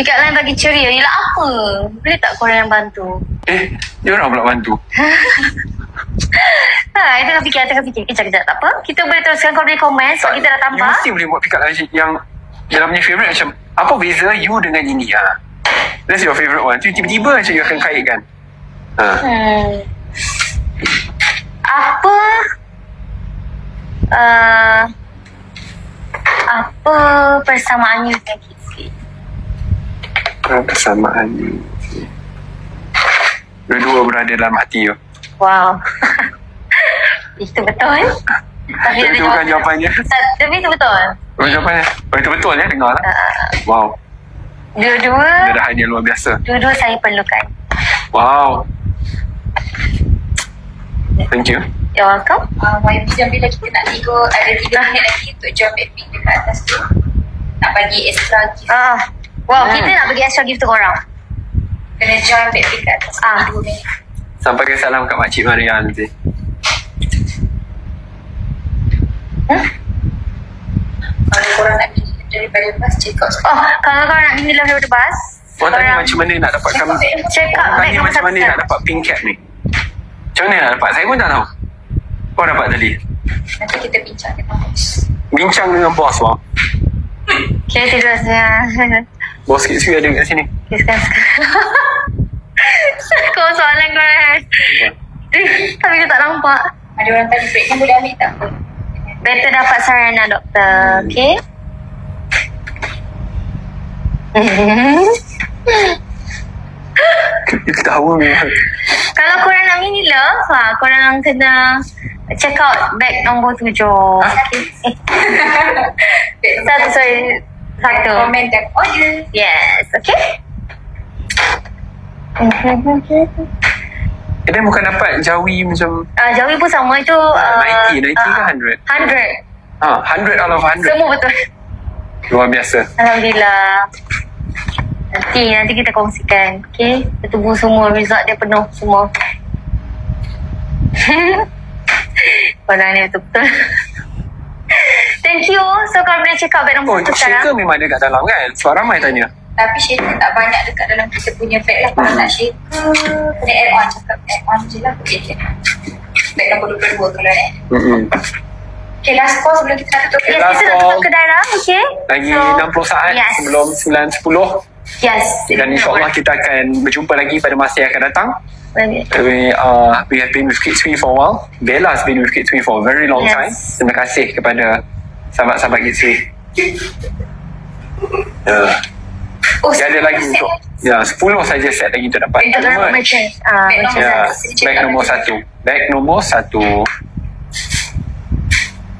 Pikat lain bagi ceria. Yelah apa? Boleh tak korang yang bantu? Dia orang pula bantu. Tengah fikir. Kejap. Tak apa. Kita boleh teruskan, kau boleh komen sebab kita dah You tambah. mesti boleh buat pick up line yang dalam punya favourite macam apa beza you dengan ini. That's your favourite one. Tu tiba-tiba macam you akan kaitkan. Apa persamaannya dengan Kitsui? Persamaan ni. Dua-dua berada dalam hati you. Wow. Itu betul. Tapi Itu bukan jawapannya. Tapi itu betul. Bukan jawapannya. Itu betul ya, dengar lah. Wow. Dua-dua. Dia dah hanya luar biasa. Dua-dua saya perlukan. Wow. Thank you. You're welcome. YB jam bila kita nak nego, ada 3 minit lagi untuk job admin dekat atas tu. Nak bagi extra gift. Wow, kita nak bagi extra gift tu korang. Kena join admin dekat atas 2 minit. Sampaikan salam kat Makcik Maria nanti. Kalau korang nak pergi daripada bas, check out. Kalau korang nak pergi daripada bas, Orang tanya macam mana nak dapatkan, check out orang bag tanya nombor macam 1 mana nak dapat pink cap ni. Macam mana nak dapat? Saya pun tak tahu. Kau dapat tadi? Nanti kita bincang dengan bos. Bincang dengan bos, bang. Okay, terusnya. Bos Kitsui ada kat sini. Okay, sekarang. Kau soalan korang. Tapi dia tak nampak. Ada orang tanya breaknya boleh ambil tak? Better dapat sarana doktor. Okay? Ketawa memang. Kalau korang nak ni love, korang kena check out bag nombor 7. Satu. Comment dan order. Yes, okay? Dia bukan dapat Jawi macam Jawi pun sama itu 90 ke 100? 100 out of 100. Semua betul. Luar biasa. Alhamdulillah. Nanti kita kongsikan. Okay? Kita tunggu semua result dia penuh semua. Orang ni betul-betul. Thank you. So kalau boleh check out bag nombor 1 sekarang. Shaker memang ada kat dalam kan? Sebab ramai tanya. Tapi shaker tak banyak dekat dalam kita punya bag lah. Kalau nak shaker, kena add on. Cakap add on je lah. Bag nombor 22 kalau Okay, last call sebelum kita nak tutup. Yes, kita nak tutup kedai dah. Okay? Lagi 60 saat sebelum 9.10. Yes. Dan insyaAllah kita akan berjumpa lagi pada masa yang akan datang. We have been with Kitsui for a while. Bella has been with Kitsui for a very long time. Terima kasih kepada sahabat-sahabat Kitsui. Dia ada lagi untuk 10 saja set lagi untuk dapat. Bag nombor 1. Bag nombor 1.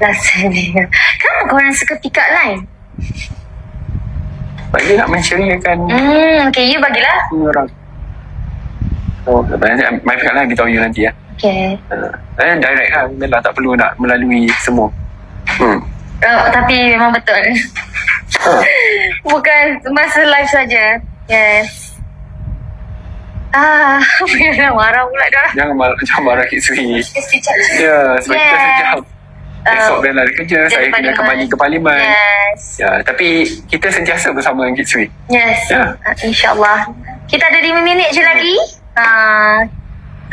Rasanya kenapa korang suka pick up line? Bagi nak menceriakan. Okay, you bagilah orang. My pick up line beritahu you nanti ya. Okay. Direct lah. Bella tak perlu nak melalui semua. Tapi memang betul. Bukan masa live saja. Yes. Jangan marah pula dah. Jangan marah Kitsui. Sekejap. Ya, sebab kita sekejap. Esok Bella ada kerja, saya kena kembali ke Parlimen. Yes. Tapi kita sentiasa bersama dengan Kitsui. Yes. InsyaAllah. Kita ada 5 minit je lagi.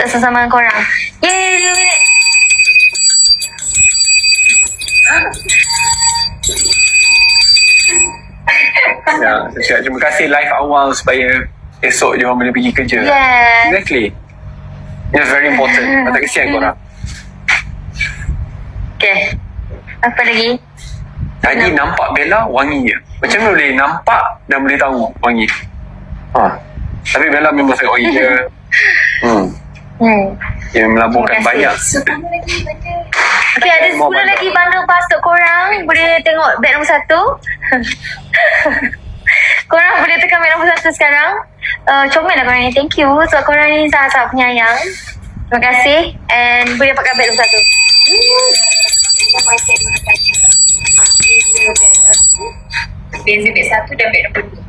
Tak sesama dengan korang. Yeay, 5 minit. Terima kasih live awal supaya esok dia orang boleh pergi kerja. Yes. Exactly. It's very important. Tak kesian korang. Okay. Apa lagi? Tadi nampak Bella wangi je. Macam mana boleh nampak dan boleh tahu wangi? Tapi Bella memang sangat wangi je. Dia melaburkan banyak. Okay, ada 10 lagi bundle pass untuk korang. Boleh tengok bag nombor 1. Korang boleh tekan bag nombor 1 sekarang. Comel lah korang ni. Thank you. Sebab korang ni sangat-sangat penyayang. Terima kasih. And boleh pakai bag nombor 1. Beza beg 1 dan beg nombor 2.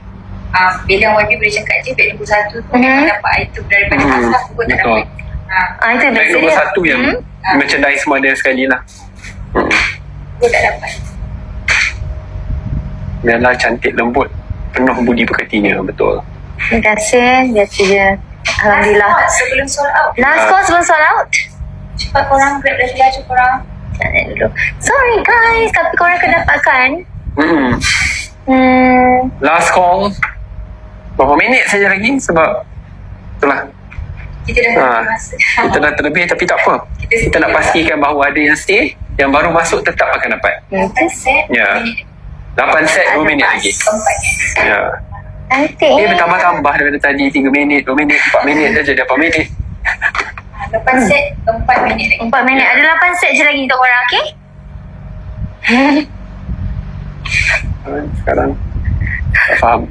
Bila YB boleh cakap je beg nombor 1 tu dapat item daripada pasar pun tak dapat. Itu beg nombor 1 yang merchandise semua ada sekali lah. Pun tak dapat. Bella cantik lembut. penuh budi pekertinya. Betul. Terima kasih. Biasa je. Alhamdulillah. Sebelum sold out. Last call sebelum sold out. Cepat korang grab dah laju korang. Jangan dulu. Sorry guys, tapi korang akan dapatkan. Last call. Berapa minit saja lagi sebab itulah. Kita dah masa. Kita dah terlebih tapi tak apa. Kita nak pastikan bahawa ada yang stay, yang baru masuk tetap akan dapat. 8 set. Ya. 8 set 2 minit lagi. Ya. Cantik. Dia bertambah-tambah daripada tadi 3 minit, 2 minit, 4 minit dah jadi 8 minit. 8 set 4 minit lagi. 4 minit. Ada 8 set je lagi untuk korang, okey? Sekarang tak faham.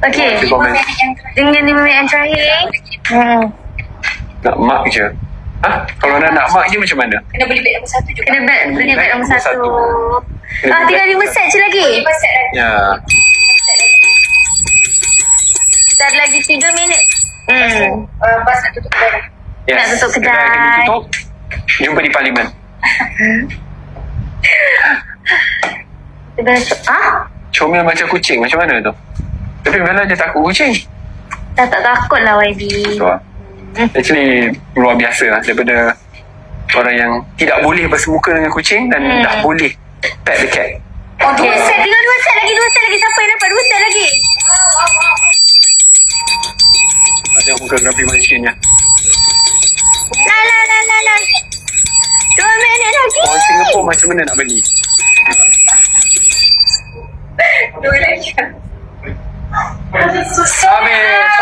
Okey. 5 minit yang terakhir. Dengan 5 minit yang terakhir. Nak mark je. Kalau nak mark je macam mana? Kena beli beg nombor 1 juga. Kena beli beg nombor 1. Tinggal 5 set je lagi. 5 set lagi. Ya. Kita ada lagi 3 minit. Bas nak tutup kedai dah. Yes. Nak tutup kedai. Akan ditutup. Jumpa di Parlimen. Comel macam kucing. Macam mana tu? Tapi Bella dia takut kucing. Tak takut lah YB. Betul. Actually luar biasa lah daripada orang yang tidak boleh bersemuka dengan kucing dan dah boleh pet the cat. Okay. 2 set. Tinggal 2 set lagi. 2 set lagi. Siapa yang dapat 2 set lagi? Ada muka grafi machine-nya. Lah. 2 minit lagi. Orang Singapore macam mana nak beli? 2 lagi. Habis solat.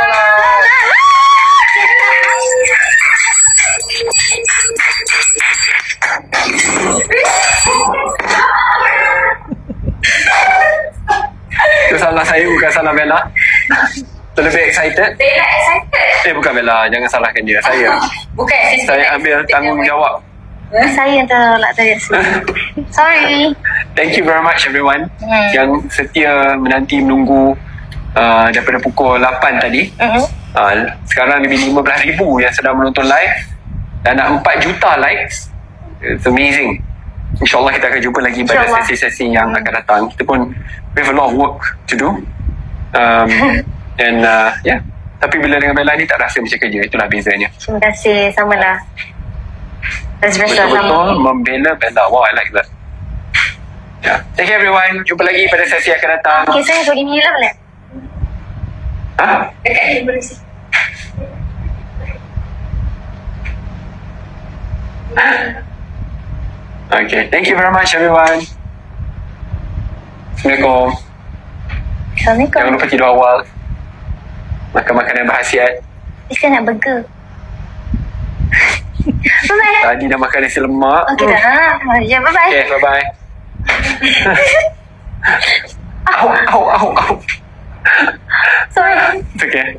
Itu salah saya, bukan salah Bella. Terlebih excited. Bella excited. Bukan Bella, jangan salahkan dia. Saya. Bukan. Saya ambil tanggungjawab. Saya yang terlak tadi. Sorry. Thank you very much everyone yang setia menunggu daripada pukul 8 tadi. Sekarang lebih 15,000 yang sedang menonton live dan nak 4 juta likes. It's amazing. InsyaAllah kita akan jumpa lagi pada sesi-sesi yang akan datang. Kita pun we have a lot of work to do. And yeah. Tapi bila dengan Bella ni tak rasa macam kerja. Itulah bezanya. Terima kasih. Samalah. Betul-betul membela Bella. Wow, I like that. Yeah. Thank you everyone. Jumpa lagi pada sesi akan datang. Okay, saya duduk ini lah boleh? Dekat ni boleh sih. Okay. Thank you very much everyone. Assalamualaikum. Assalamualaikum. Jangan lupa tidur awal. Makan makanan berkhasiat. Saya nak burger. Bye-bye. Tadi dah makan nasi lemak. Okay dah. Ya, bye-bye. Okay, bye-bye. Ow. Sorry. It's okay.